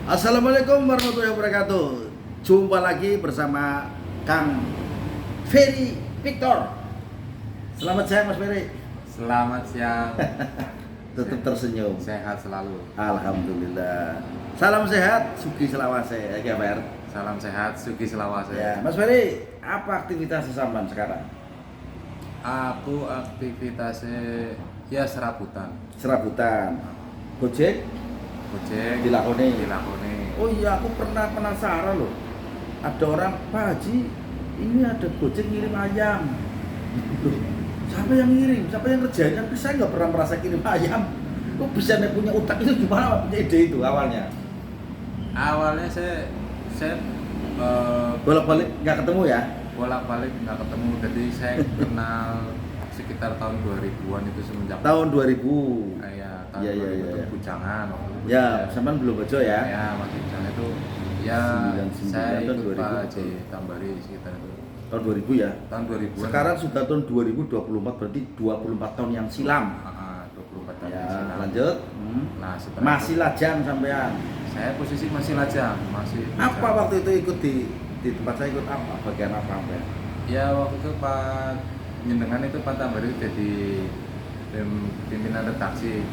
Assalamualaikum warahmatullahi wabarakatuh. Jumpa lagi bersama Kang Ferry Victor. Selamat siang Mas Ferry. Selamat siang. Tetap tersenyum. Sehat selalu. Alhamdulillah. Salam sehat, Sugi Selawase. Ya, Fer. Salam sehat, Sugi Selawase. Ya, Mas Ferry, apa aktivitas sampean sekarang? Aku aktivitasnya ya serabutan. Serabutan. Gojek Dilakoni. Oh iya, aku pernah penasaran loh. Ada orang, Pak Haji, ini ada Gojek ngirim ayam. Loh, siapa yang ngirim? Siapa yang kerjain? Tapi saya nggak pernah merasa kirim ayam. Kok bisa punya utak itu gimana? Punya ide itu awalnya? Awalnya saya Bolak-balik nggak ketemu ya? bolak-balik nggak ketemu. Jadi saya kenal sekitar tahun 2000-an itu semenjak Tahun 2000. ya tahun Iya, 2000 iya, itu iya. bujangan waktu itu. Ya, sampean belum bejo ya? Ya, masih bujangan itu. Ya, 99 saya tahun ikut 2000. Pak Haji Tambari sekitar itu. Tahun 2000 ya? Tahun 2000-an. Sekarang sudah tahun 2024, berarti 24 tahun yang silam. 24 tahun Ya, yang silam. lanjut. Nah, setelah Masih itu, lajang sampean. saya posisi masih lajang, masih Apa lajang. waktu itu ikut di tempat saya ikut apa? Bagian apa sampean? Ya, waktu itu Pak Nyendengan itu Pak Tambari jadi pimpinan redaksi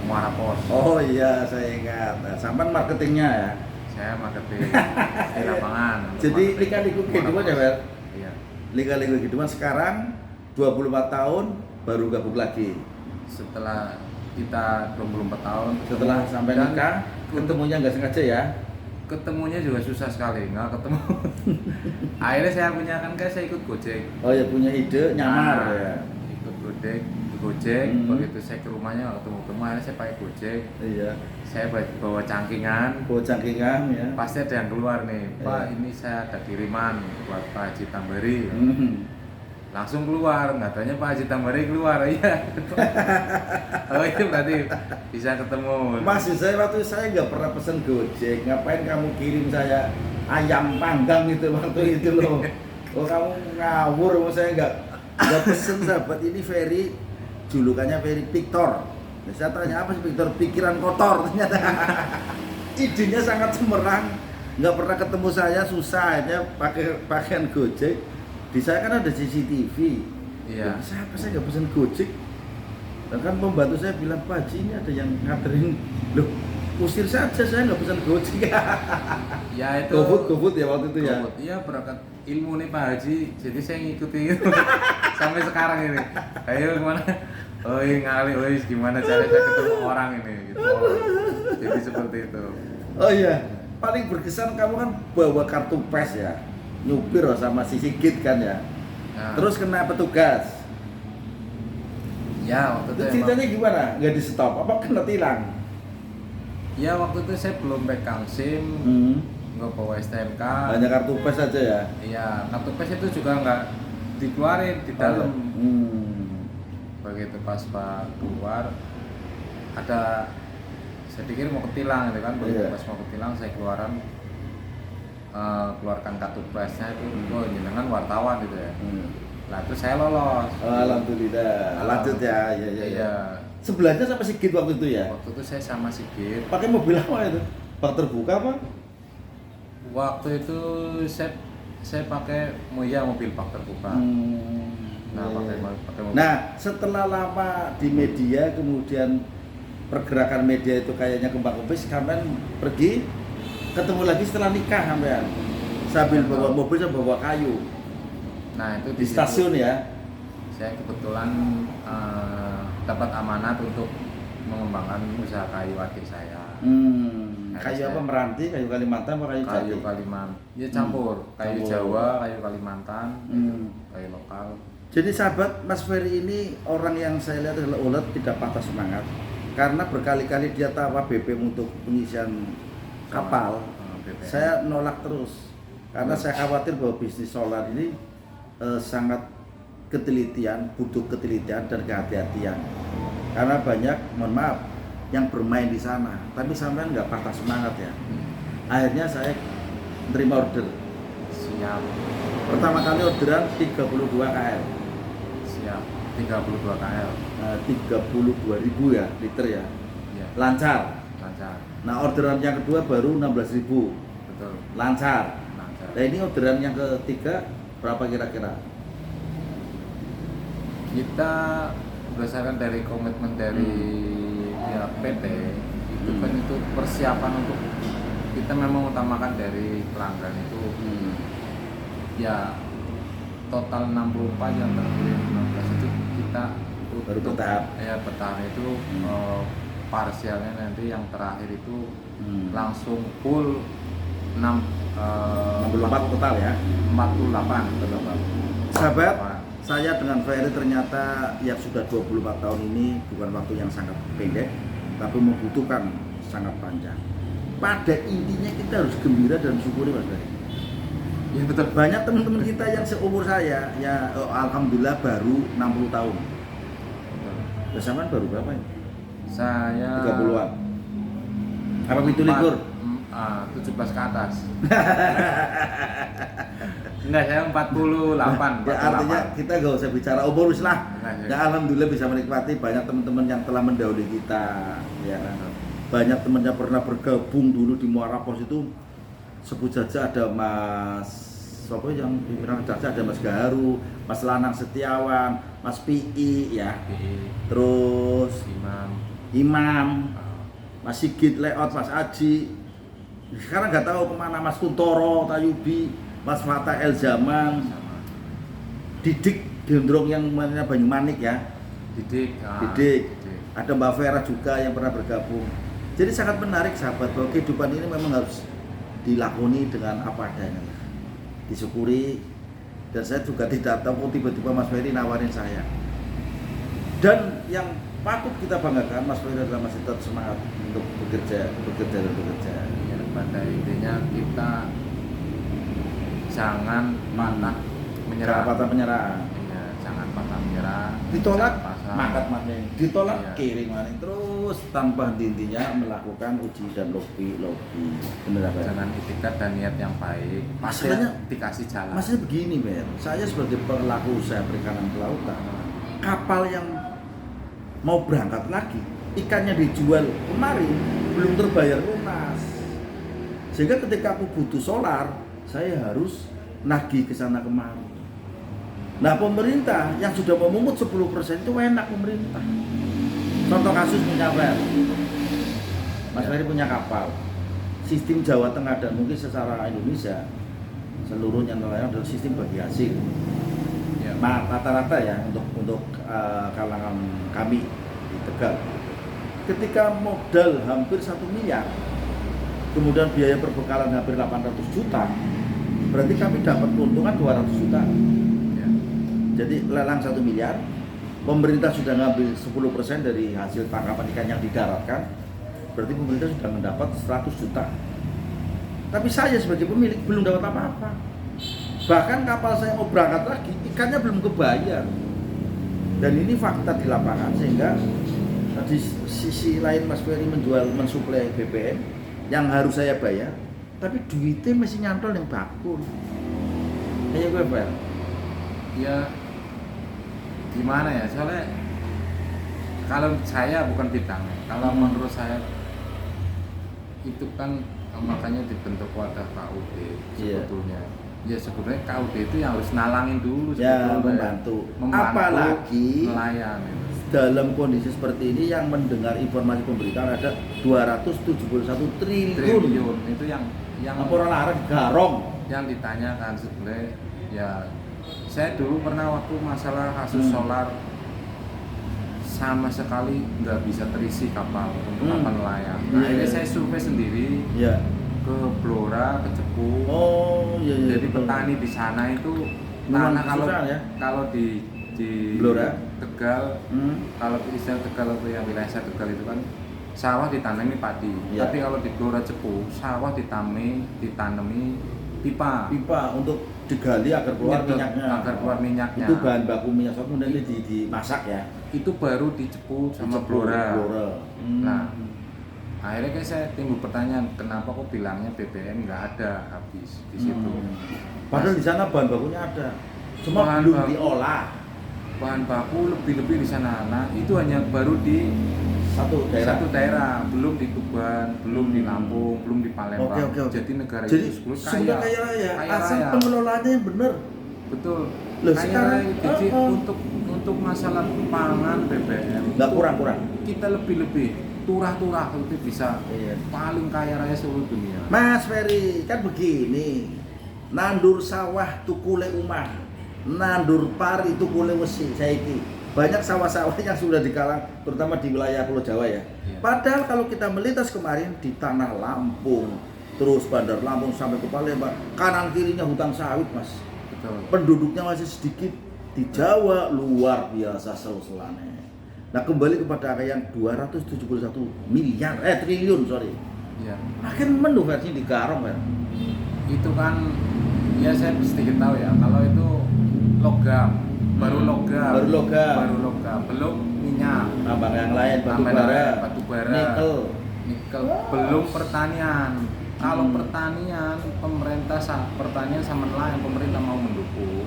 Muara Pos. Oh iya, saya ingat. Nah, sampean marketingnya ya. Saya marketing di lapangan. Jadi Marketing lika-liku Muara kehidupan Pos. ya, Bel? Iya. Lika-liku kehidupan sekarang 24 tahun baru gabung lagi. Setelah kita 24 tahun Setelah sampai dan nikah, ketemunya nggak sengaja ya. ketemunya juga susah sekali, nggak ketemu. Akhirnya saya punya kan saya ikut Gojek. Oh ya, punya ide nyamar Nah, ya. ikut Gojek, Hmm. begitu saya ke rumahnya nggak ketemu, akhirnya saya pakai Gojek. Iya. Saya bawa cangkingan, Cangkingan ya. pasti ada yang keluar nih, Pak Iya. ini saya ada kiriman buat Pak Haji Tambari. Hmm. Langsung keluar, nggak tanya Pak Haji Tambari keluar, iya. Oh itu berarti bisa ketemu. Maksud saya waktu saya nggak pernah pesen Gojek, ngapain kamu kirim saya ayam panggang itu waktu itu loh. Oh kamu ngawur, mau saya nggak pesen sahabat ini Ferry, julukannya Ferry Victor. Nah, saya tanya apa sih Victor? Pikiran kotor ternyata. Idenya sangat cemerlang, nggak pernah ketemu saya, susah akhirnya pakai pakaian Gojek. Di saya kan ada CCTV. Iya. Loh, saya nggak pesen Gojek. Dan kan pembantu saya bilang, Pak Haji ini ada yang nganterin. Loh, usir saja, saya nggak pesan Gojek. Ya itu. GoFood ya waktu itu ya. GoFood. Iya berangkat ilmu nih Pak Haji, jadi saya ngikuti itu sampai sekarang ini. Ayo gimana? Oh ngali, oh gimana cara saya ketemu orang ini gitu. Jadi seperti itu. Oh iya, paling berkesan kamu kan bawa kartu pes ya, nyupir sama si Sigit kan ya. Nah, Terus kena petugas. ya waktu Itu itu ceritanya gimana? Nggak di stop? Apa kena tilang? ya waktu itu saya belum pegang SIM, nggak bawa STNK. Hanya kartu pes aja ya. Iya, kartu pes itu juga nggak dikeluarin di dalam. Begitu pas Pak keluar ada saya pikir mau ketilang gitu kan, begitu Iya. pas mau ketilang saya keluarkan kartu pesnya itu, oh jenengan wartawan gitu ya. Nah itu saya lolos. Alhamdulillah. Lanjut ya. Iya. Sebelahnya sama Sigit waktu itu ya. Waktu itu saya sama Sigit. Pakai mobil apa itu? Bak terbuka apa? Waktu itu saya pakai mobil bak terbuka. Nah, pakai mobil. Nah, setelah lama di media, kemudian pergerakan media itu kayaknya kembang kempis, kalian pergi ketemu lagi setelah nikah sampean. Sambil bawa mobil sama bawa kayu Nah itu di stasiun ya. Saya kebetulan dapat amanat untuk mengembangkan usaha kayu adik saya. Kayu apa, Meranti, kayu Kalimantan apa kayu Jati? Kayu Kalimantan, ya campur. Kayu Campur. Jawa, kayu Kalimantan, kayu lokal. Jadi sahabat, Mas Ferry ini orang yang saya lihat adalah ulet, tidak patah semangat. Karena berkali-kali dia tawa BBM untuk pengisian kapal. BBM. Saya nolak terus. Karena saya khawatir bahwa bisnis solar ini sangat ketelitian, butuh ketelitian dan kehati-hatian. Karena banyak, mohon maaf, yang bermain di sana. Tapi sampean nggak patah semangat ya. Akhirnya saya terima order. Siap. Pertama kali orderan 32 KL. Siap. 32 KL. 32.000 ya liter ya. Iya. Lancar. lancar. Nah, orderan yang kedua baru 16.000. Betul. Lancar. Lancar. Nah, ini orderan yang ketiga berapa kira-kira? Kita berdasarkan dari komitmen dari pihak PT itu kan itu persiapan untuk kita memang utamakan dari pelanggan itu ya total 64 yang terkirim 16 itu kita Baru untuk bertahap. ya bertahap itu parsialnya nanti yang terakhir itu langsung full 64 total ya. 48 Sahabat, saya dengan Ferry ternyata yang sudah 24 tahun ini bukan waktu yang sangat pendek, tapi membutuhkan sangat panjang. Pada intinya kita harus gembira dan syukuri, Mas Ferry. Ya betul. Banyak teman-teman kita yang seumur saya, ya alhamdulillah baru 60 tahun. Bersamaan baru berapa ya? Saya 30-an. Apa itu likur? 17 ke atas. Enggak, saya 48. Ya artinya kita gak usah bicara umur wis lah. Nah, Ya alhamdulillah bisa menikmati banyak teman-teman yang telah mendahului kita, ya kan. Banyak teman yang pernah bergabung dulu di Muara Pos itu, sebut saja ada Mas siapa yang pimpinan redaksi, ada Mas Gaharu, Mas Lanang Setiawan, Mas Pi ya. Terus Imam, Mas Sigit Leot, Mas Aji. Sekarang nggak tahu kemana Mas Kuntoro, Tayubi, Mas Fatah El Zaman, Didik Gendrong yang namanya Banyumanik ya. Didik. Ada Mbak Vera juga yang pernah bergabung. Jadi sangat menarik sahabat, bahwa kehidupan ini memang harus dilakoni dengan apa adanya, disyukuri. Dan saya juga tidak tahu tiba-tiba Mas Ferry nawarin saya. Dan yang patut kita banggakan, Mas Ferry adalah masih tetap semangat untuk bekerja. Ya, pada intinya kita jangan patah menyerah. Ya, jangan patah menyerah. Ditolak, mangkat maning. Ditolak, iya. kiring maning. Terus tanpa henti-hentinya melakukan uji dan lobby. Benar apa? Dengan itikat dan niat yang baik, pasti Masalahnya- dikasih jalan. Maksudnya begini, Ben. Saya sebagai pelaku usaha perikanan kelautan, kapal yang mau berangkat lagi, ikannya dijual kemarin belum terbayar lunas. Sehingga ketika aku butuh solar, saya harus nagih ke sana kemari. Nah, pemerintah yang sudah memungut 10% itu enak pemerintah. Contoh kasus punya Fer. Mas Ferry punya kapal. Sistem Jawa Tengah dan mungkin secara Indonesia seluruhnya nelayan adalah sistem bagi hasil. Ya. Rata-rata ya untuk kalangan kami di Tegal. Ketika modal hampir 1 miliar, kemudian biaya perbekalan hampir 800 juta, berarti kami dapat keuntungan 200 juta. Ya. Jadi lelang 1 miliar, pemerintah sudah ngambil 10% dari hasil tangkapan ikan yang didaratkan, berarti pemerintah sudah mendapat 100 juta. Tapi saya sebagai pemilik belum dapat apa-apa. Bahkan kapal saya mau berangkat lagi, ikannya belum kebayar. Dan ini fakta di lapangan, sehingga di sisi lain Mas Ferry mensuplai BBM yang harus saya bayar, tapi duitnya masih nyantol yang bakul. Ayo gue bayar. Ya gimana ya, soalnya kalau saya bukan bidangnya, kalau menurut saya itu kan makanya dibentuk wadah KUD sebetulnya. Ya sebenarnya KUD itu yang harus nalangin dulu Ya, sebetulnya. membantu. Membantu Apalagi nelayan itu. dalam kondisi seperti ini yang mendengar informasi pemberitaan ada 271 triliun. Triliun itu yang Apa orang larang garong. yang ditanyakan sebenarnya. Ya saya dulu pernah waktu masalah kasus solar sama sekali nggak bisa terisi kapal untuk kapal nelayan. Nah, Iya. ini saya survei sendiri Ya. ke Blora, ke Cepu. Oh, iya. Jadi betul. petani di sana itu Memang tanah kalau susah ya? kalau di Blora? Tegal, kalau di istilah Tegal atau yang wilayah saya Tegal itu kan sawah ditanami padi. Iya. Tapi kalau di Blora Cepu sawah ditanami pipa. Pipa untuk digali agar keluar Nyedot, minyaknya. agar keluar minyaknya. Itu bahan baku minyak sawit kemudian ini dimasak ya. Itu baru di Cepu sama Diceplok, Blora. Nah, Hmm. akhirnya kan saya timbul pertanyaan, kenapa kok bilangnya BBM nggak ada habis di situ? Padahal di sana bahan bakunya ada, cuma Bahan belum baku. diolah. Bahan baku lebih-lebih di sana. Nah, itu hanya baru di satu daerah. Satu daerah, belum di Tuban, belum di Lampung, belum di Palembang. Oke. Jadi negara Jadi itu sebelum sudah kaya raya, asal raya. pengelolaannya yang benar. Betul. Loh, Kaya sekarang, raya. Jadi untuk masalah pangan BBM Nggak itu kurang-kurang. kita lebih turah-turah itu bisa Iya. paling kaya raya seluruh dunia. Mas Ferry, kan begini. Nandur sawah tukule umah. Nandur pari tukule wesi saiki. Banyak sawah-sawah yang sudah dikalang terutama di wilayah Pulau Jawa ya. Iya. Padahal kalau kita melintas kemarin di tanah Lampung, terus Bandar Lampung sampai ke Palembang, kanan kirinya hutan sawit, Mas. Betul. Penduduknya masih sedikit. Di Jawa luar biasa sel-selannya. Nah, kembali kepada angka yang 271 triliun, sorry. Iya. Makin menu versi di Garong kan. Itu kan ya saya sedikit tahu ya, kalau itu logam, baru logam, belum minyak, Tambang yang lain, batu tambah bara, bara, nikel, belum pertanian. Kalau pertanian, pertanian sama nelayan, pemerintah mau mendukung,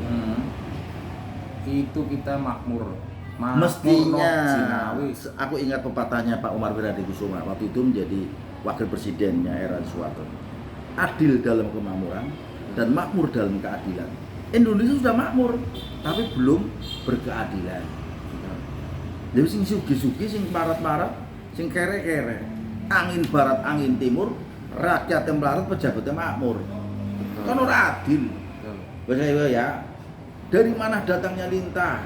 itu kita makmur. Mestinya, Jinawi. aku ingat pepatahnya Pak Umar Wiradikusuma waktu itu menjadi wakil presidennya era Soeharto. Adil dalam kemakmuran dan makmur dalam keadilan. Indonesia sudah makmur, tapi belum berkeadilan. Jadi sing sugi-sugi, sing marat-marat, sing kere-kere. Angin barat, angin timur, rakyat yang melarat, pejabatnya makmur. Kan ora adil. Betul ya. Dari mana datangnya lintah?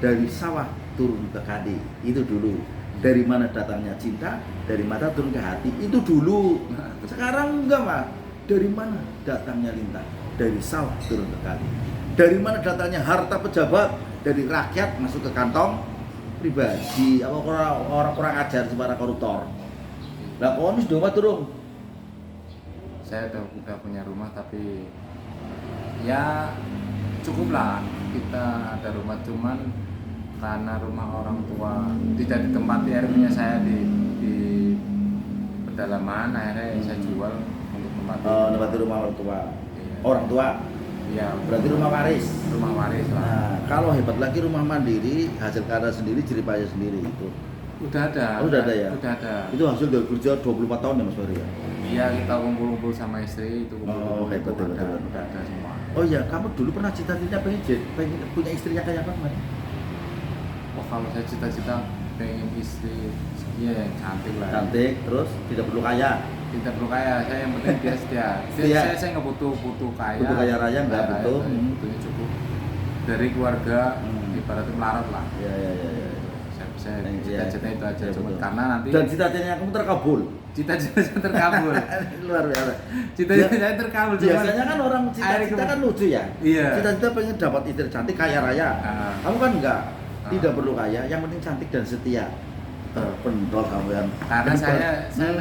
Dari sawah turun ke kadi. Itu dulu. Dari mana datangnya cinta? Dari mata turun ke hati. Itu dulu. Sekarang enggak, Mas. Dari mana datangnya lintah? Dari sawah turun ke kali. Dari mana datangnya harta pejabat? Dari rakyat masuk ke kantong pribadi. Apa orang kurang ajar para koruptor. Lah kono wis domah turun. Saya udah punya rumah, tapi ya cukuplah kita ada rumah, cuman karena rumah orang tua tidak ditempati, akhirnya saya di pedalaman, akhirnya saya jual untuk Tempati rumah orang tua. Iya. Orang tua. Iya. Berarti rumah waris. Rumah waris lah. Nah, kalau hebat lagi rumah mandiri, hasil karya sendiri, jeripaya sendiri itu. Udah ada. Oh, udah ada ya? Udah ada. Itu hasil dari kerja 24 tahun ya Mas Ferry ya? Iya, kita kumpul-kumpul sama istri itu Oh, hebat, udah, hebat. udah ada semua. Oh iya, kamu dulu pernah cita-cita pengen punya istrinya kayak apa, Mas? Oh, kalau saya cita-cita pengen istri ya yang cantik lah. Cantik, terus tidak perlu kaya. Tidak perlu kaya, saya yang penting dia setia. Setia. Saya nggak butuh kaya. Butuh kaya raya nggak butuh. Butuhnya cukup dari keluarga, Hmm. ibaratnya melarat lah. Iya. Saya Iya. cita-cita itu aja, Iya, cuma betul. karena nanti Dan cita-citanya kamu terkabul. cita-cita saya terkabul. Luar biasa. Cita-cita saya terkabul. cuman Biasanya kan orang cita-cita kan lucu ya. Iya. Cita-cita pengen dapat istri cantik, kaya raya. Ah. Kamu kan enggak. Ah. Tidak perlu kaya, yang penting cantik dan setia. Terpendol kamu kan. Karena saya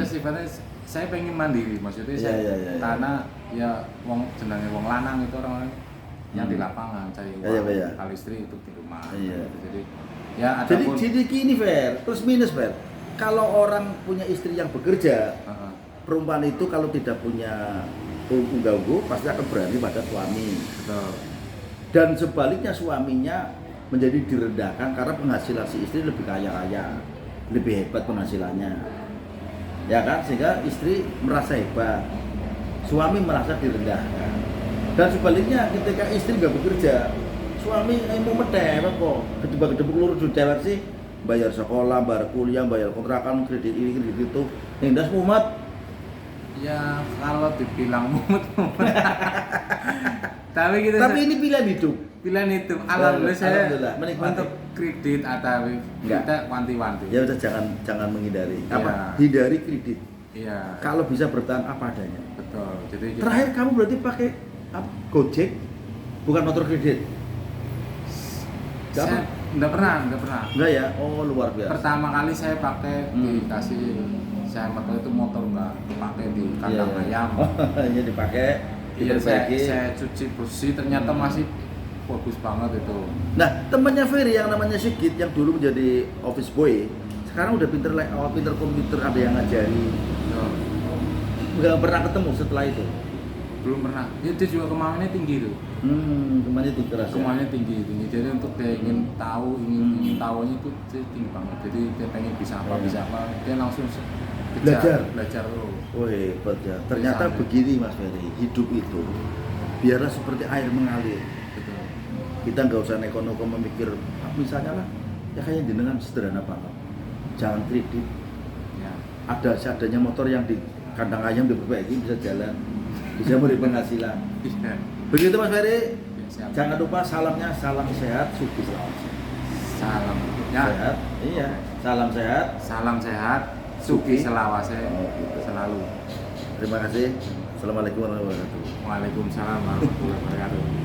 sifatnya saya pengen mandiri, maksudnya saya Iya. karena ya wong jenenge wong lanang itu orang yang di lapangan cari uang, Iya. kalau istri itu di rumah. Iya. Jadi ya ada Jadi pun. gini Fer, plus minus Fer. Kalau orang punya istri yang bekerja, perempuan itu kalau tidak punya unggu pasti akan berani pada suami. Betul. Dan sebaliknya suaminya menjadi direndahkan karena penghasilan si istri lebih kaya raya, lebih hebat penghasilannya. Ya kan, sehingga istri merasa hebat, suami merasa direndahkan. Dan sebaliknya ketika istri nggak bekerja, suami mau medewek kok, gedebak-gedebuk lurus dewek sih, bayar sekolah, bayar kuliah, bayar kontrakan, kredit ini, kredit itu, nindas mumet. Ya kalau dibilang mumet. Tapi kita Tapi ini pilihan hidup. pilihan itu. Alhamdulillah saya Alhamdulillah, menikmati. untuk kredit atau Enggak. kita wanti-wanti. Ya udah jangan menghindari. Iya. Apa? Hindari kredit. Iya. Kalau bisa bertahan apa adanya. Betul. Jadi kita, Terakhir kamu berarti pakai Gojek, bukan motor kredit? Nggak saya enggak pernah. Enggak ya? Oh luar biasa. Pertama kali saya pakai dikasih saya motor itu motor enggak pakai di kandang Iya. ayam. Oh, iya dipakai. Iya diperbaiki. saya cuci bersih ternyata masih bagus banget itu. Nah temannya Ferry yang namanya Sigit yang dulu menjadi office boy, sekarang udah pinter komputer, ada yang ngajari. Betul. Nggak pernah ketemu setelah itu. belum pernah. Dia juga kemauannya tinggi tuh. Kemana tinggi keras ya? Kemauannya tinggi. Jadi untuk dia ingin tahu, ingin tahunya itu dia tinggi banget. Jadi dia pengen bisa apa, dia langsung belajar dulu. Oh hebat ya. Ternyata Sana. begini Mas Ferry, hidup itu biarlah seperti air mengalir. Betul. Kita nggak usah neko-neko memikir, misalnya lah, ya kayak jenengan sederhana banget. Jangan kredit. Ya. Ada seadanya motor yang di kandang ayam diperbaiki bisa jalan, bisa memberi penghasilan. Iya. Begitu Mas Ferry. Ya, siap. Jangan lupa salamnya, salam sehat, Sugi Selawase. Salam. Ya. Sehat, iya. Salam sehat. Salam sehat. Sugi Selawase. Oh, gitu. Selalu. Terima kasih. Assalamualaikum warahmatullahi wabarakatuh. Waalaikumsalam warahmatullahi wabarakatuh.